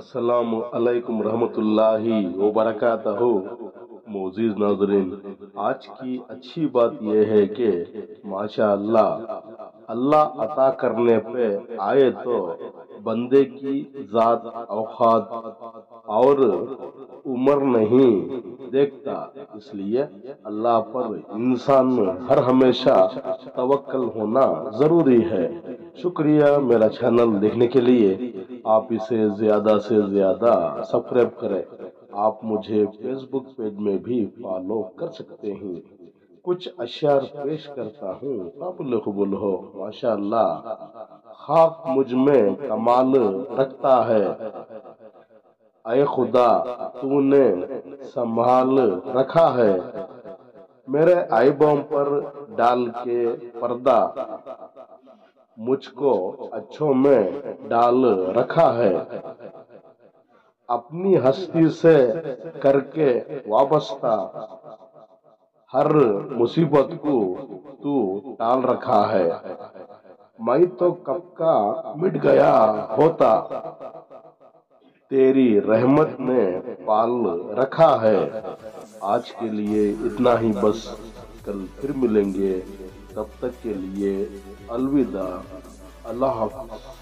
अस्सलाम अलैकुम रहमतुल्लाहि व बरकातहू। मोअज़्ज़िज़ नाज़रीन, आज की अच्छी बात यह है कि माशा अल्लाह अता करने पे आए तो बंदे की जात औकात और उम्र नहीं देखता। इसलिए अल्लाह पर इंसान हर हमेशा तवक्कल होना जरूरी है। शुक्रिया मेरा चैनल देखने के लिए। आप इसे ज्यादा से ज्यादा सब्सक्राइब करें। आप मुझे फेसबुक पेज में भी फॉलो कर सकते हैं। कुछ अशार पेश करता हूँ, काबिल कबूल हो। माशाअल्लाह, खाक मुझ में कमाल रखता है, ऐ खुदा तूने संभाल रखा है। मेरे ऐबों पर डाल के पर्दा मुझको अच्छों में डाल रखा है। अपनी हस्ती से करके वाबस्ता हर मुसीबत को तू टाल रखा है। मैं तो कब का मिट गया होता, तेरी रहमत ने पाल रखा है। आज के लिए इतना ही बस, कल फिर मिलेंगे। तब तक के लिए अलविदा, अल्लाह हाफ़िज़।